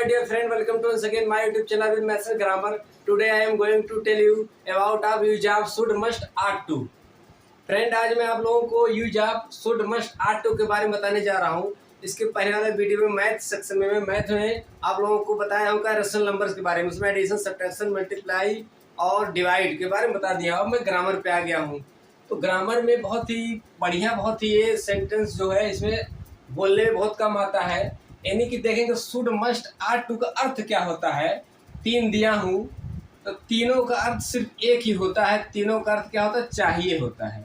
dear friend, welcome to once again my YouTube channel with Master Grammar. Today I am going to tell you about of use of should, must, ought to. Friend, आज मैं आप लोगों को use of should, must, ought to के बारे में बताने जा रहा हूँ। इसके पहले वाले वीडियो में मैथ सेक्शन में मैथ में आप लोगों को बताया हूँ रेशनल नंबर्स के बारे में, उसमें एडिशन, सब्ट्रैक्शन, मल्टीप्लाई और डिवाइड के बारे में बता दिया। अब मैं ग्रामर पे आ गया हूँ। तो ग्रामर में बहुत ही बढ़िया, बहुत ही ये सेंटेंस जो है इसमें बोलने में बहुत कम आता है। यानी कि देखेंगे शुड, मस्ट, ought to का अर्थ क्या होता है। तीन दिया हूँ तो तीनों का अर्थ सिर्फ एक ही होता है। तीनों का अर्थ क्या होता है? चाहिए होता है।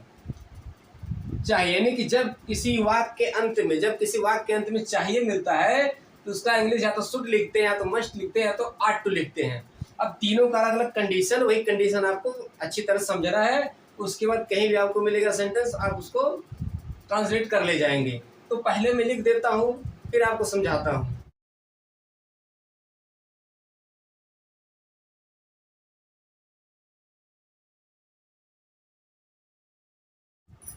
चाहिए यानी कि जब किसी वाक्य के अंत में, चाहिए मिलता है तो उसका इंग्लिश या तो शुड लिखते हैं, या तो मस्ट लिखते हैं, या तो ought to लिखते हैं। अब तीनों का अलग अलग कंडीशन, वही कंडीशन आपको अच्छी तरह समझना है। उसके बाद कहीं भी आपको मिलेगा सेंटेंस, आप उसको ट्रांसलेट कर ले जाएंगे। तो पहले मैं लिख देता हूँ, फिर आपको समझाता हूँ।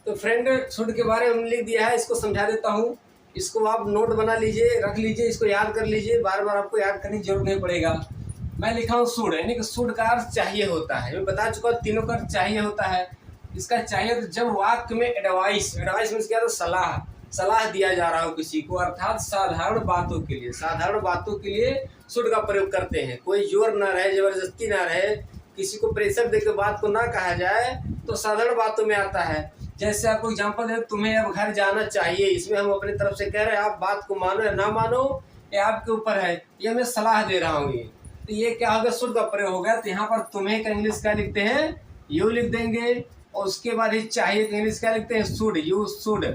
तो फ्रेंड, शुड के बारे में लिख दिया है, इसको समझा देता हूँ। इसको आप नोट बना लीजिए, रख लीजिए, इसको याद कर लीजिए। बार बार आपको याद करने की जरूरत नहीं पड़ेगा। मैं लिखा हूँ शुड, यानी कि शुड का अर्थ चाहिए होता है। मैं बता चुका हूँ तीनों का अर्थ चाहिए होता है। इसका चाहिए तो जब वाक्य में एडवाइस मीन्स क्या, तो सलाह दिया जा रहा हो किसी को, अर्थात साधारण बातों के लिए शुड का प्रयोग करते हैं। कोई जोर ना रहे, जबरदस्ती ना रहे, किसी को प्रेशर देकर बात को ना कहा जाए, तो साधारण बातों में आता है। जैसे आपको एग्जांपल दे, तुम्हें अब घर जाना चाहिए, इसमें हम अपनी तरफ से कह रहे हैं आप बात को मानो या ना मानो, ये आपके ऊपर है, ये मैं सलाह दे रहा हूँ। ये तो ये क्या होगा? शुड का प्रयोग हो गया। तो यहाँ पर तुम्हें का इंग्लिश क्या लिखते हैं? यू लिख देंगे। और उसके बाद ही चाहिए का इंग्लिश क्या लिखते हैं? Should, you should.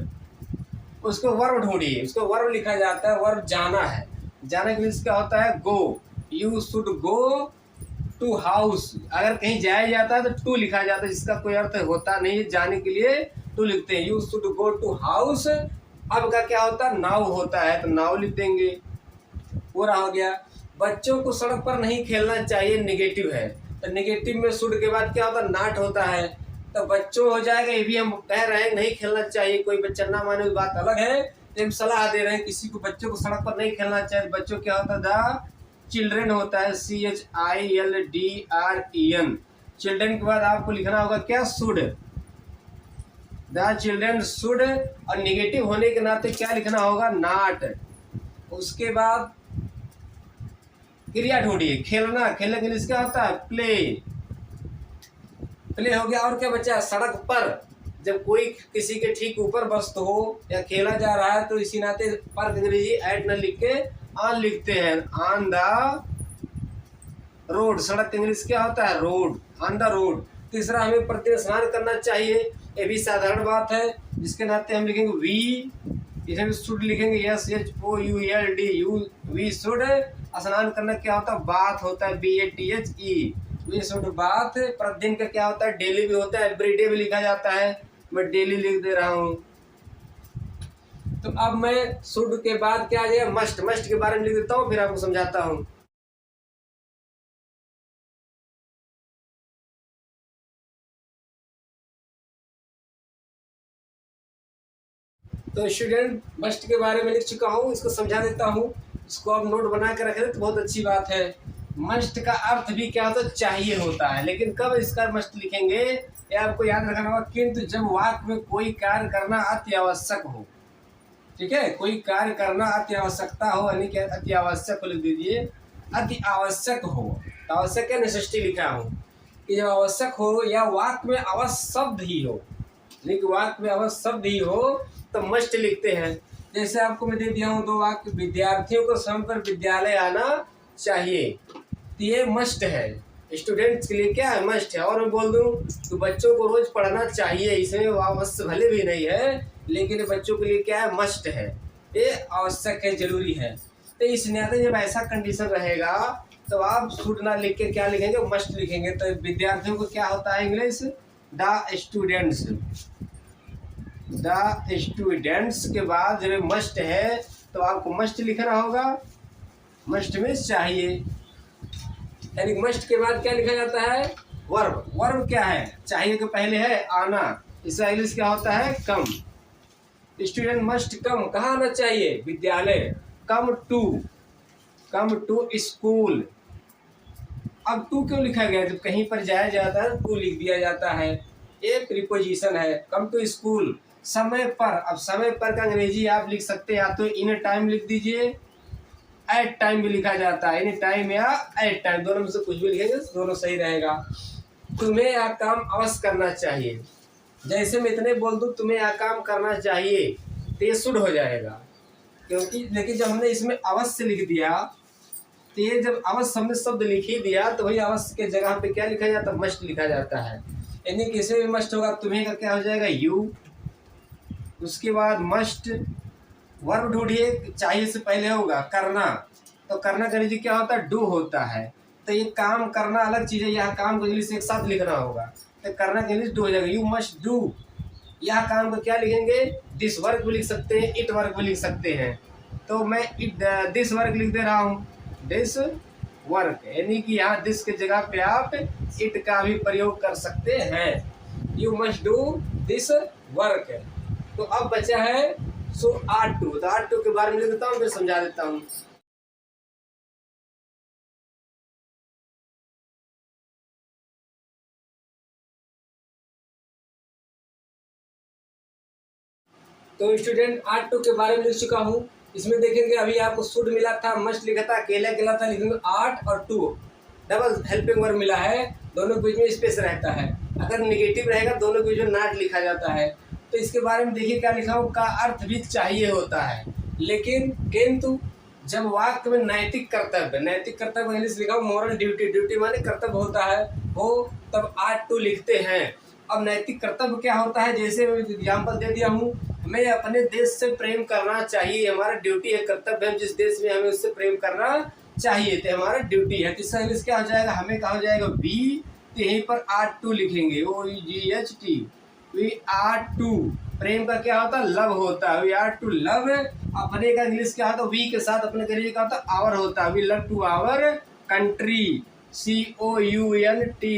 उसको वर्ब ढूंढिए, उसको वर्ब लिखा जाता है। वर्ब जाना है, जाना का इंग्लिश क्या होता है? Go. You should go to house. अगर कहीं जाया जाता है तो टू लिखा जाता है, जिसका कोई अर्थ होता नहीं है। जाने के लिए टू लिखते हैं। You should go to house. अब का क्या होता है? नाउ होता है, तो नाउ लिख देंगे। पूरा हो गया। बच्चों को सड़क पर नहीं खेलना चाहिए, नेगेटिव है, तो नेगेटिव में शुड के बाद क्या होता है? नॉट होता है, तो बच्चों हो जाएगा। ये भी हम कह रहे हैं नहीं खेलना चाहिए, कोई बच्चा ना माने उस बात अलग है। तो हम सलाह दे रहे हैं किसी को, बच्चों को सड़क पर नहीं खेलना चाहिए। बच्चों क्या होता है? द चिल्ड्रेन होता है, CHILDREN। चिल्ड्रेन के बाद आपको लिखना होगा क्या? शुड। The children should. और निगेटिव होने के नाते क्या लिखना होगा? नॉट। उसके बाद क्रिया ढूंढिए। खेलना, खेलने के लिए क्या होता है? प्ले। प्ले हो गया। और क्या बचा? सड़क पर। जब कोई किसी के ठीक ऊपर वस्तु हो या खेला जा रहा है, तो इसी नाते पर अंग्रेजी ऐड न लिख के ऑन लिखते हैं। On the road. सड़क इंग्लिश क्या होता है? रोड। On the road. तीसरा, हमें प्रतिदिन स्नान करना चाहिए। ये भी साधारण बात है, जिसके नाते हम लिखेंगे वी। इसमें शुड लिखेंगे, SHOULD, वी शुड। स्नान करना क्या होता है? बाथ होता है, BATHE। We should bath. प्रतिदिन का क्या होता है? डेली भी होता है, एवरीडे भी लिखा जाता है। मैं डेली लिख दे रहा हूँ। तो अब मैं शुड के बाद क्या आ जाएगा? मस्ट। मस्ट के बारे में लिख देता हूँ, फिर आपको समझाता हूँ। तो स्टूडेंट, मस्ट के बारे में लिख चुका हूँ, इसको समझा देता हूँ। इसको आप नोट बना के रख ले तो बहुत अच्छी बात है। मस्ट का अर्थ भी क्या होता है? चाहिए होता है। लेकिन कब इसका मस्ट लिखेंगे, ये आपको याद रखना होगा। किंतु जब वाक्य में कोई कार्य करना अति आवश्यक हो, ठीक है, कोई कार्य करना अति आवश्यकता हो, यानी कि अति आवश्यक को लिख दीजिए। अति आवश्यक हो, तो आवश्यक है, नेसेसिटी लिखा हूँ कि जब आवश्यक हो या वाक्य में अवश्य शब्द ही हो, लेकिन वाक्य में अवश्य शब्द ही हो, तो मस्ट लिखते हैं। जैसे आपको मैं दे दिया हूँ दो वाक्य। विद्यार्थियों को समय पर विद्यालय आना चाहिए, तो ये मस्ट है। स्टूडेंट्स के लिए क्या है? मस्ट है। और मैं बोल दूं तो बच्चों को रोज पढ़ना चाहिए, इसमें आवश्यक भले भी नहीं है, लेकिन बच्चों के लिए क्या है? मस्ट है, ये आवश्यक है, जरूरी है। तो इस नाते जब ऐसा कंडीशन रहेगा तो आप शुड ना लिख के क्या लिखेंगे? मस्ट लिखेंगे। तो विद्यार्थियों को क्या होता है English? The students. The students के बाद जब मस्ट है तो आपको मस्ट लिखना होगा। मस्ट में चाहिए, यानी मस्ट के बाद क्या लिखा जाता है? वर्ब। वर्ब क्या है? चाहिए के पहले है आना, इसका इंग्लिश क्या होता है? कम। स्टूडेंट मस्ट कम, कहाँ आना चाहिए? विद्यालय। Come to. Come to school. अब टू क्यों लिखा गया? जब कहीं पर जाया जाता है टू लिख दिया जाता है, ये प्रीपोजिशन है। कम टू स्कूल, समय पर। अब समय पर का अंग्रेजी आप लिख सकते हैं, या तो इन टाइम लिख दीजिए, एट टाइम भी लिखा जाता है, इन टाइम या एट टाइम, दोनों में से कुछ भी लिखेंगे दोनों सही रहेगा। तुम्हें यह काम अवश्य करना चाहिए। जैसे मैं इतने बोल दूं तुम्हें यह काम करना चाहिए तो ये शुड हो जाएगा, क्योंकि लेकिन जब हमने इसमें अवश्य लिख दिया तो ये जब अवश्य हमने शब्द लिख ही दिया तो वही अवश्य के जगह पे क्या लिखा जाता है? मस्ट लिखा जाता है। यानी किसी भी मस्ट होगा, तुम्हें का क्या हो जाएगा? यू। उसके बाद मस्ट, वर्ब ढूंढिए, चाहिए से पहले होगा करना, तो करना का लीजिए क्या होता है? डू होता है। तो ये काम करना अलग चीज़ है, यहाँ काम को इंग्लिश एक साथ लिखना होगा, तो करना का इंग्लिश डू हो जाएगा, यू मस्ट डू। यह काम को क्या लिखेंगे? दिस वर्क भी लिख सकते हैं, इट वर्क भी लिख सकते हैं। तो मैं इट दिस वर्क लिख दे रहा हूँ, दिस वर्क, यानी कि यहाँ दिस के जगह पे आप इट का भी प्रयोग कर सकते हैं। You must do this work. तो अब बचा है सो आर टू। तो आर टू के बारे में लिख देता हूँ, फिर समझा देता हूँ। तो स्टूडेंट आर टू के बारे में लिख चुका हूँ। इसमें देखेंगे अभी आपको शुड मिला था, मस्ट लिखा था, अकेला अकेला था, लेकिन आर्ट और टू डबल हेल्पिंग वर्ब मिला है, दोनों के बीच में स्पेस रहता है। अगर निगेटिव रहेगा दोनों के बीच में नॉट लिखा जाता है। तो इसके बारे में देखिए क्या लिखा हूँ, का अर्थ भी चाहिए होता है, लेकिन किंतु जब वाक्य में नैतिक कर्तव्य इंग्लिश लिखा हूँ मॉरल ड्यूटी, ड्यूटी माने कर्तव्य होता है हो, तब आर्ट टू लिखते हैं। अब नैतिक कर्तव्य क्या होता है? जैसे मैं एग्जाम्पल दे दिया हूँ, हमें अपने देश से प्रेम करना चाहिए, हमारा ड्यूटी है, कर्तव्य है, जिस देश में हमें उससे प्रेम करना चाहिए तो हमारा ड्यूटी है। तो इसका इंग्लिश क्या हो जाएगा? हमें कहा हो जाएगा वी, तो यहीं पर आर टू लिखेंगे, OUGHT, वी आर टू। प्रेम का क्या होता है? लव होता है, वी आर टू लव। अपने का इंग्लिश क्या होता है? वी के साथ अपने के लिए क्या होता है? आवर होता है, we love to our country, COUNTRY।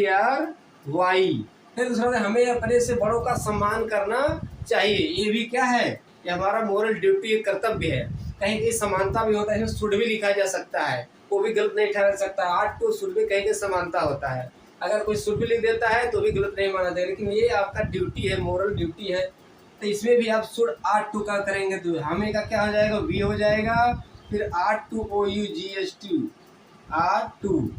फिर दूसरा हमें अपने से बड़ों का सम्मान करना चाहिए, ये भी क्या है? ये हमारा मोरल ड्यूटी, कर्तव्य है। कहीं कहीं समानता भी होता है, इसमें शुड भी लिखा जा सकता है, वो भी गलत नहीं ठहरा सकता। आर्ट टू शुड भी कहीं कहीं समानता होता है, अगर कोई शुड भी लिख देता है तो भी गलत नहीं माना जाएगा, लेकिन ये आपका ड्यूटी है, मोरल ड्यूटी है। तो इसमें भी आप शुड आर्ट टू का करेंगे तो हमें का क्या हो जाएगा? वी हो जाएगा। फिर ought to OUGHT, ought to.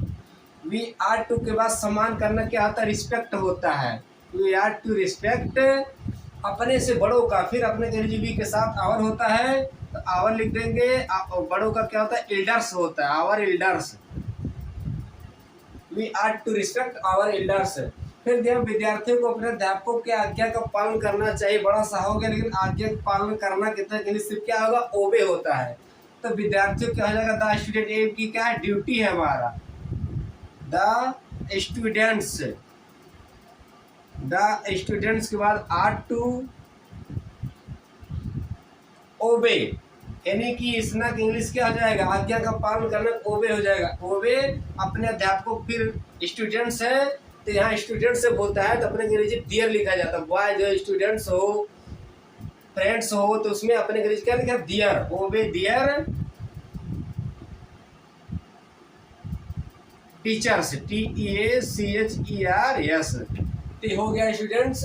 We are to के बाद सम्मान करना क्या होता है? रिस्पेक्ट होता है, वी आर टू रिस्पेक्ट अपने से बड़ों का। फिर अपने वी के साथ आवर होता है, तो आवर लिख देंगे। बड़ों का क्या होता है? एल्डर्स होता है, our elders, we are to respect our elders. फिर जब विद्यार्थियों को अपने अध्यापकों की आज्ञा का पालन करना चाहिए, बड़ा सा हो गया, लेकिन आज्ञा का पालन करना कितना इंग्लिश सिर्फ क्या होगा? ओबे होता है। तो विद्यार्थियों क्या हो जाएगा? द स्टूडेंट, एम की क्या है? ड्यूटी है हमारा, द स्टूडेंट्स के बाद आर टू ओबे, यानी कि इसना की इंग्लिश क्या हो जाएगा? आज्ञा का पालन करना, ओबे हो जाएगा, ओबे अपने अध्यापकों। फिर स्टूडेंट्स है तो यहाँ स्टूडेंट से बोलता है तो अपने अंग्रेजी डियर लिखा जाता है। बॉय जो स्टूडेंट्स हो, फ्रेंड्स हो, तो उसमें अपने अंग्रेजी क्या लिखा? डियर, ओबे डियर टीचर्स, TEACHERS। तो हो गया स्टूडेंट्स।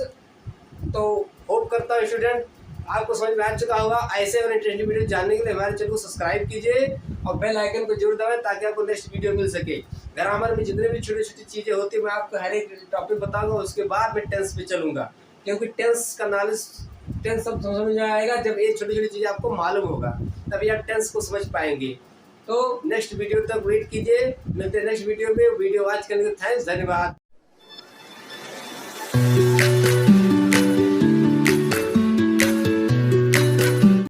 तो होप करता हूँ स्टूडेंट आपको समझ में आ चुका होगा। ऐसे और इंटरेस्टिंग वीडियो जानने के लिए हमारे चैनल को सब्सक्राइब कीजिए और बेल आइकन को जरूर दबाएं ताकि आपको नेक्स्ट वीडियो मिल सके। ग्रामर में जितने भी छोटी छोटी चीज़ें होती है मैं आपको हर एक टॉपिक बताऊंगा, उसके बाद मैं टेंस पे चलूंगा, क्योंकि टेंस का नॉलेज, टेंस सब समझ में आएगा जब ये छोटी छोटी चीज़ें आपको मालूम होगा, तभी आप टेंस को समझ पाएंगे। तो नेक्स्ट वीडियो तक वेट कीजिए, मिलते हैं नेक्स्ट वीडियो में। वीडियो वॉच करने के लिए थैंक्स, धन्यवाद।